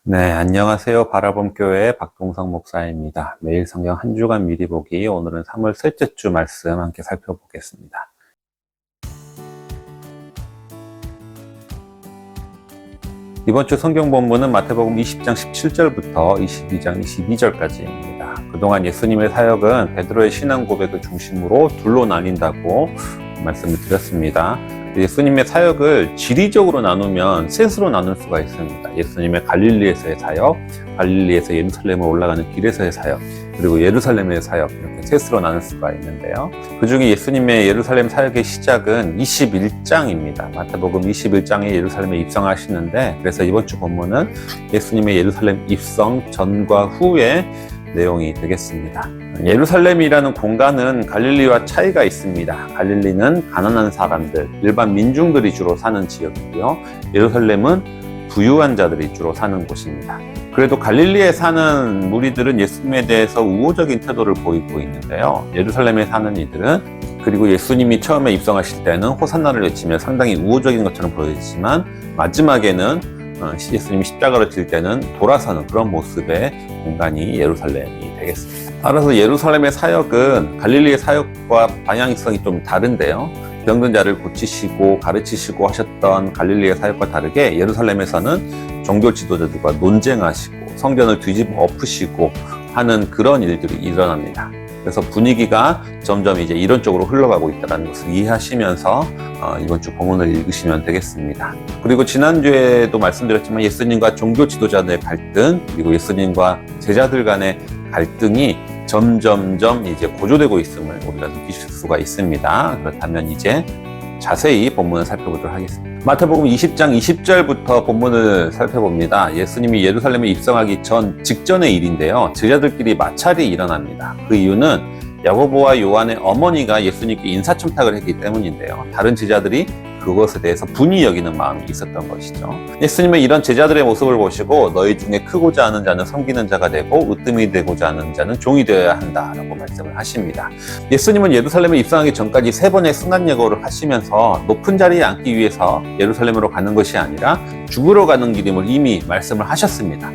네, 안녕하세요. 바라봄교회 박동성 목사입니다. 매일 성경 한 주간 미리 보기, 오늘은 3월 셋째 주 말씀 함께 살펴보겠습니다. 이번 주 성경 본문은 마태복음 20장 17절부터 22장 22절까지입니다. 그동안 예수님의 사역은 베드로의 신앙 고백을 중심으로 둘로 나뉜다고 말씀을 드렸습니다. 예수님의 사역을 지리적으로 나누면 셋으로 나눌 수가 있습니다. 예수님의 갈릴리에서의 사역, 갈릴리에서 예루살렘으로 올라가는 길에서의 사역, 그리고 예루살렘의 사역, 이렇게 셋으로 나눌 수가 있는데요. 그 중에 예수님의 예루살렘 사역의 시작은 21장입니다. 마태복음 21장에 예루살렘에 입성하시는데, 그래서 이번 주 본문은 예수님의 예루살렘 입성 전과 후의 내용이 되겠습니다. 예루살렘이라는 공간은 갈릴리와 차이가 있습니다. 갈릴리는 가난한 사람들, 일반 민중들이 주로 사는 지역이고요. 예루살렘은 부유한 자들이 주로 사는 곳입니다. 그래도 갈릴리에 사는 무리들은 예수님에 대해서 우호적인 태도를 보이고 있는데요. 예루살렘에 사는 이들은, 그리고 예수님이 처음에 입성하실 때는 호산나를 외치며 상당히 우호적인 것처럼 보이지만 마지막에는 예수님이 십자가를 질 때는 돌아서는 그런 모습의 공간이 예루살렘이 되겠습니다. 따라서 예루살렘의 사역은 갈릴리의 사역과 방향성이 좀 다른데요. 병든 자를 고치시고 가르치시고 하셨던 갈릴리의 사역과 다르게 예루살렘에서는 종교 지도자들과 논쟁하시고 성전을 뒤집어 엎으시고 하는 그런 일들이 일어납니다. 그래서 분위기가 점점 이제 이런 쪽으로 흘러가고 있다는 것을 이해하시면서 이번 주 본문을 읽으시면 되겠습니다. 그리고 지난주에도 말씀드렸지만 예수님과 종교 지도자들의 갈등, 그리고 예수님과 제자들 간의 갈등이 점점점 이제 고조되고 있음을 우리가 느끼실 수가 있습니다. 그렇다면 이제 자세히 본문을 살펴보도록 하겠습니다. 마태복음 20장 20절부터 본문을 살펴봅니다. 예수님이 예루살렘에 입성하기 직전의 일인데요. 제자들끼리 마찰이 일어납니다. 그 이유는 야고보와 요한의 어머니가 예수님께 인사청탁을 했기 때문인데요. 다른 제자들이 그것에 대해서 분이 여기는 마음이 있었던 것이죠. 예수님의 이런 제자들의 모습을 보시고 너희 중에 크고자 하는 자는 섬기는 자가 되고 으뜸이 되고자 하는 자는 종이 되어야 한다라고 말씀을 하십니다. 예수님은 예루살렘에 입성하기 전까지 3번의 순환 예고를 하시면서 높은 자리에 앉기 위해서 예루살렘으로 가는 것이 아니라 죽으러 가는 길임을 이미 말씀을 하셨습니다.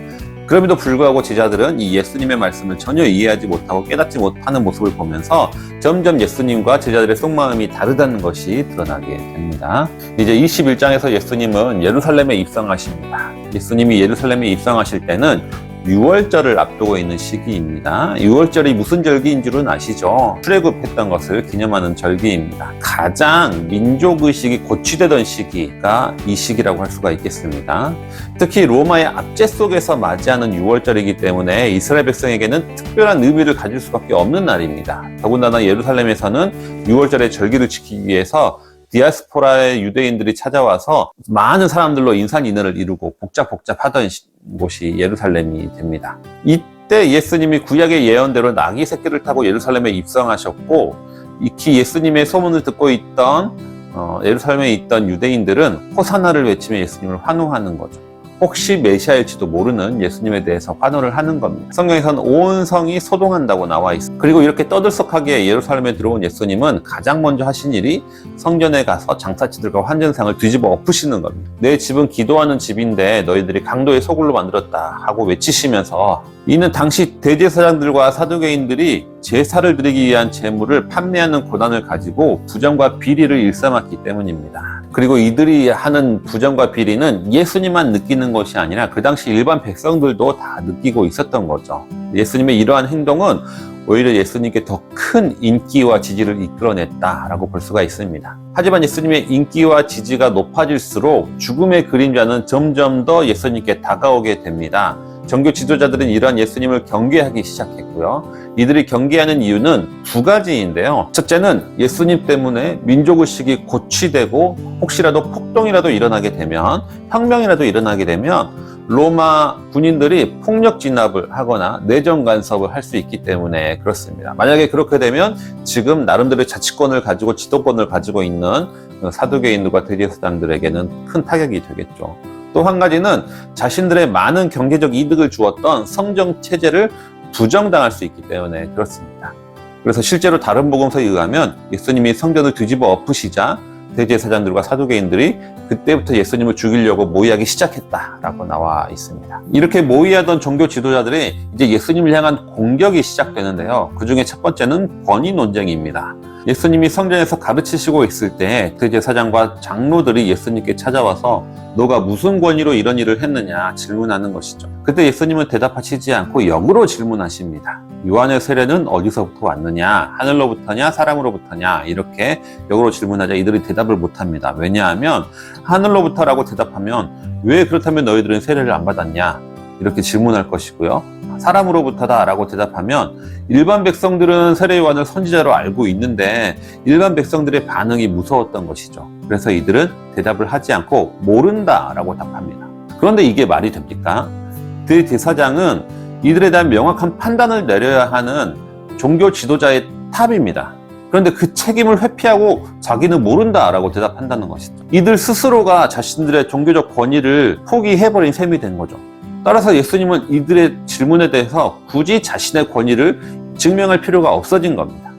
그럼에도 불구하고 제자들은 이 예수님의 말씀을 전혀 이해하지 못하고 깨닫지 못하는 모습을 보면서 점점 예수님과 제자들의 속마음이 다르다는 것이 드러나게 됩니다. 이제 21장에서 예수님은 예루살렘에 입성하십니다. 예수님이 예루살렘에 입성하실 때는 유월절을 앞두고 있는 시기입니다. 유월절이 무슨 절기인 줄은 아시죠? 출애굽했던 것을 기념하는 절기입니다. 가장 민족의식이 고취되던 시기가 이 시기라고 할 수가 있겠습니다. 특히 로마의 압제 속에서 맞이하는 유월절이기 때문에 이스라엘 백성에게는 특별한 의미를 가질 수밖에 없는 날입니다. 더군다나 예루살렘에서는 유월절의 절기를 지키기 위해서 디아스포라의 유대인들이 찾아와서 많은 사람들로 인산인해를 이루고 복잡하던 곳이 예루살렘이 됩니다. 이때 예수님이 구약의 예언대로 나귀 새끼를 타고 예루살렘에 입성하셨고, 익히 예수님의 소문을 듣고 있던 예루살렘에 있던 유대인들은 호산나를 외치며 예수님을 환호하는 거죠. 혹시 메시아일지도 모르는 예수님에 대해서 환호를 하는 겁니다. 성경에서는 온 성이 소동한다고 나와 있습니다. 그리고 이렇게 떠들썩하게 예루살렘에 들어온 예수님은 가장 먼저 하신 일이 성전에 가서 장사치들과 환전상을 뒤집어 엎으시는 겁니다. 내 집은 기도하는 집인데 너희들이 강도의 소굴로 만들었다 하고 외치시면서, 이는 당시 대제사장들과 사두개인들이 제사를 드리기 위한 제물을 판매하는 고난을 가지고 부정과 비리를 일삼았기 때문입니다. 그리고 이들이 하는 부정과 비리는 예수님만 느끼는 것이 아니라 그 당시 일반 백성들도 다 느끼고 있었던 거죠. 예수님의 이러한 행동은 오히려 예수님께 더 큰 인기와 지지를 이끌어냈다라고 볼 수가 있습니다. 하지만 예수님의 인기와 지지가 높아질수록 죽음의 그림자는 점점 더 예수님께 다가오게 됩니다. 종교 지도자들은 이러한 예수님을 경계하기 시작했고요. 이들이 경계하는 이유는 2가지인데요. 첫째는 예수님 때문에 민족의식이 고취되고 혹시라도 폭동이라도 일어나게 되면, 혁명이라도 일어나게 되면 로마 군인들이 폭력 진압을 하거나 내정 간섭을 할 수 있기 때문에 그렇습니다. 만약에 그렇게 되면 지금 나름대로 자치권을 가지고 지도권을 가지고 있는 사두개인들과 대제사장들에게는 큰 타격이 되겠죠. 또 한 가지는 자신들의 많은 경제적 이득을 주었던 성정 체제를 부정당할 수 있기 때문에 그렇습니다. 그래서 실제로 다른 복음서에 의하면 예수님이 성전을 뒤집어 엎으시자 대제사장들과 사두개인들이 그때부터 예수님을 죽이려고 모의하기 시작했다라고 나와 있습니다. 이렇게 모의하던 종교 지도자들이 이제 예수님을 향한 공격이 시작되는데요. 그 중에 첫 번째는 권위 논쟁입니다. 예수님이 성전에서 가르치시고 있을 때 대제사장과 장로들이 예수님께 찾아와서 너가 무슨 권위로 이런 일을 했느냐 질문하는 것이죠. 그때 예수님은 대답하시지 않고 역으로 질문하십니다. 요한의 세례는 어디서부터 왔느냐? 하늘로부터냐? 사람으로부터냐? 이렇게 역으로 질문하자 이들이 대답을 못합니다. 왜냐하면 하늘로부터라고 대답하면 왜 그렇다면 너희들은 세례를 안 받았냐? 이렇게 질문할 것이고요. 사람으로부터다 라고 대답하면 일반 백성들은 세례 요한을 선지자로 알고 있는데 일반 백성들의 반응이 무서웠던 것이죠. 그래서 이들은 대답을 하지 않고 모른다 라고 답합니다. 그런데 이게 말이 됩니까? 대제사장은 이들에 대한 명확한 판단을 내려야 하는 종교 지도자의 탑입니다. 그런데 그 책임을 회피하고 자기는 모른다 라고 대답한다는 것이죠. 이들 스스로가 자신들의 종교적 권위를 포기해버린 셈이 된 거죠. 따라서 예수님은 이들의 질문에 대해서 굳이 자신의 권위를 증명할 필요가 없어진 겁니다.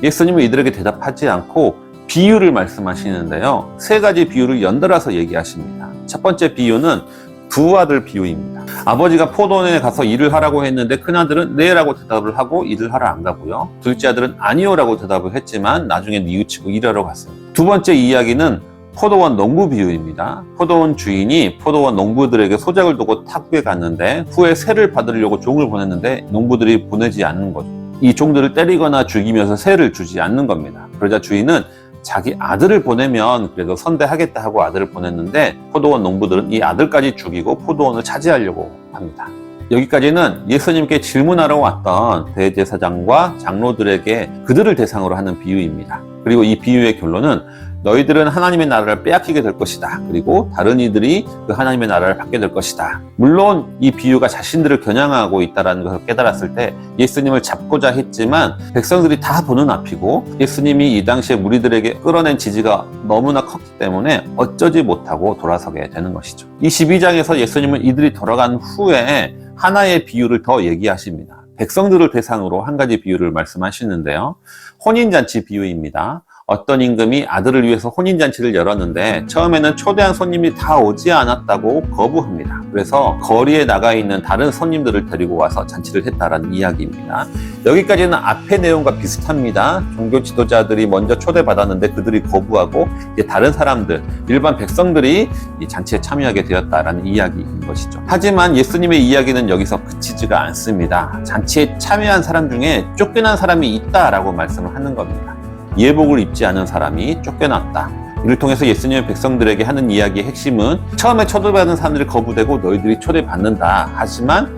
예수님은 이들에게 대답하지 않고 비유를 말씀하시는데요. 세 가지 비유를 연달아서 얘기하십니다. 첫 번째 비유는 두 아들 비유입니다. 아버지가 포도원에 가서 일을 하라고 했는데 큰아들은 네 라고 대답을 하고 일을 하러 안 가고요. 둘째 아들은 아니요 라고 대답을 했지만 나중에 뉘우치고 일하러 갔습니다. 두 번째 이야기는 포도원 농부 비유입니다. 포도원 주인이 포도원 농부들에게 소작을 두고 탁구에 갔는데 후에 세를 받으려고 종을 보냈는데 농부들이 보내지 않는 거죠. 이 종들을 때리거나 죽이면서 세를 주지 않는 겁니다. 그러자 주인은 자기 아들을 보내면 그래도 선대하겠다 하고 아들을 보냈는데 포도원 농부들은 이 아들까지 죽이고 포도원을 차지하려고 합니다. 여기까지는 예수님께 질문하러 왔던 대제사장과 장로들에게 그들을 대상으로 하는 비유입니다. 그리고 이 비유의 결론은 너희들은 하나님의 나라를 빼앗기게 될 것이다. 그리고 다른 이들이 그 하나님의 나라를 받게 될 것이다. 물론 이 비유가 자신들을 겨냥하고 있다는 것을 깨달았을 때 예수님을 잡고자 했지만 백성들이 다 보는 앞이고 예수님이 이 당시에 무리들에게 끌어낸 지지가 너무나 컸기 때문에 어쩌지 못하고 돌아서게 되는 것이죠. 이 12장에서 예수님은 이들이 돌아간 후에 하나의 비유를 더 얘기하십니다. 백성들을 대상으로 한 가지 비유를 말씀하시는데요. 혼인잔치 비유입니다. 어떤 임금이 아들을 위해서 혼인잔치를 열었는데 처음에는 초대한 손님이 다 오지 않았다고 거부합니다. 그래서 거리에 나가 있는 다른 손님들을 데리고 와서 잔치를 했다라는 이야기입니다. 여기까지는 앞의 내용과 비슷합니다. 종교 지도자들이 먼저 초대받았는데 그들이 거부하고 이제 다른 사람들, 일반 백성들이 이 잔치에 참여하게 되었다라는 이야기인 것이죠. 하지만 예수님의 이야기는 여기서 그치지가 않습니다. 잔치에 참여한 사람 중에 쫓겨난 사람이 있다라고 말씀을 하는 겁니다. 예복을 입지 않은 사람이 쫓겨났다. 이를 통해서 예수님의 백성들에게 하는 이야기의 핵심은 처음에 초대받은 사람들이 거부되고 너희들이 초대받는다. 하지만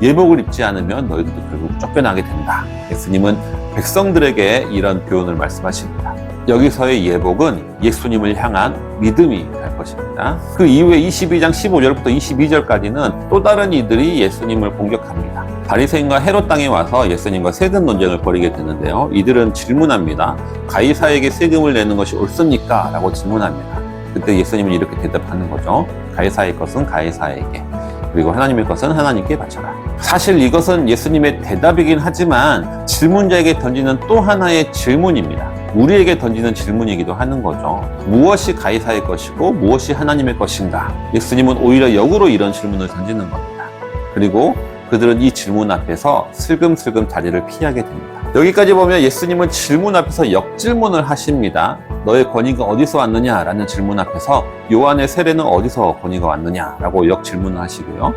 예복을 입지 않으면 너희들도 결국 쫓겨나게 된다. 예수님은 백성들에게 이런 교훈을 말씀하십니다. 여기서의 예복은 예수님을 향한 믿음이 될 것입니다. 그 이후에 22장 15절부터 22절까지는 또 다른 이들이 예수님을 공격합니다. 바리새인과 헤롯 땅에 와서 예수님과 세금 논쟁을 벌이게 되는데요. 이들은 질문합니다. 가이사에게 세금을 내는 것이 옳습니까? 라고 질문합니다. 그때 예수님은 이렇게 대답하는 거죠. 가이사의 것은 가이사에게, 그리고 하나님의 것은 하나님께 바쳐라. 사실 이것은 예수님의 대답이긴 하지만 질문자에게 던지는 또 하나의 질문입니다. 우리에게 던지는 질문이기도 하는 거죠. 무엇이 가이사의 것이고 무엇이 하나님의 것인가? 예수님은 오히려 역으로 이런 질문을 던지는 겁니다. 그리고 그들은 이 질문 앞에서 슬금슬금 자리를 피하게 됩니다. 여기까지 보면 예수님은 질문 앞에서 역질문을 하십니다. 너의 권위가 어디서 왔느냐라는 질문 앞에서 요한의 세례는 어디서 권위가 왔느냐라고 역질문을 하시고요.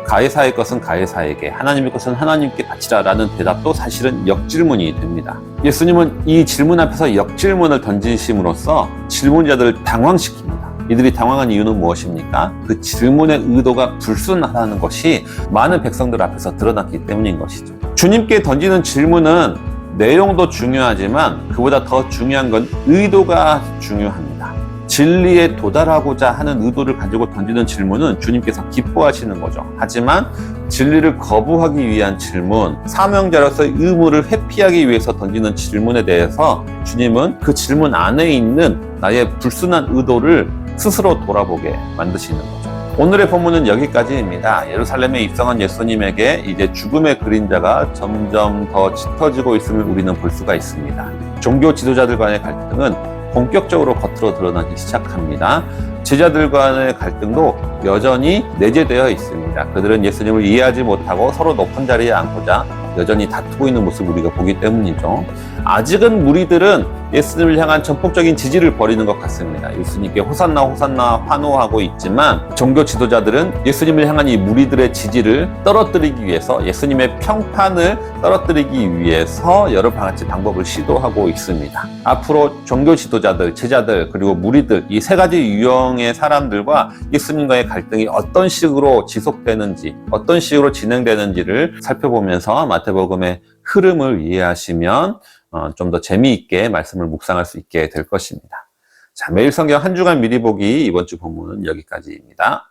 가이사의 것은 가이사에게, 하나님의 것은 하나님께 바치라라는 대답도 사실은 역질문이 됩니다. 예수님은 이 질문 앞에서 역질문을 던지심으로써 질문자들을 당황시킵니다. 이들이 당황한 이유는 무엇입니까? 그 질문의 의도가 불순하다는 것이 많은 백성들 앞에서 드러났기 때문인 것이죠. 주님께 던지는 질문은 내용도 중요하지만 그보다 더 중요한 건 의도가 중요합니다. 진리에 도달하고자 하는 의도를 가지고 던지는 질문은 주님께서 기뻐하시는 거죠. 하지만 진리를 거부하기 위한 질문, 사명자로서의 의무를 회피하기 위해서 던지는 질문에 대해서 주님은 그 질문 안에 있는 나의 불순한 의도를 스스로 돌아보게 만드시는 거죠. 오늘의 본문은 여기까지입니다. 예루살렘에 입성한 예수님에게 이제 죽음의 그림자가 점점 더 짙어지고 있음을 우리는 볼 수가 있습니다. 종교 지도자들 간의 갈등은 본격적으로 겉으로 드러나기 시작합니다. 제자들 간의 갈등도 여전히 내재되어 있습니다. 그들은 예수님을 이해하지 못하고 서로 높은 자리에 앉고자 여전히 다투고 있는 모습을 우리가 보기 때문이죠. 아직은 무리들은 예수님을 향한 전폭적인 지지를 벌이는 것 같습니다. 예수님께 호산나 호산나 환호하고 있지만 종교 지도자들은 예수님을 향한 이 무리들의 지지를 떨어뜨리기 위해서, 예수님의 평판을 떨어뜨리기 위해서 여러 가지 방법을 시도하고 있습니다. 앞으로 종교 지도자들, 제자들, 그리고 무리들, 이 세 가지 유형의 사람들과 예수님과의 갈등이 어떤 식으로 지속되는지, 어떤 식으로 진행되는지를 살펴보면서 마태복음의 흐름을 이해하시면 좀 더 재미있게 말씀을 묵상할 수 있게 될 것입니다. 자, 매일 성경 한 주간 미리 보기 이번 주 본문은 여기까지입니다.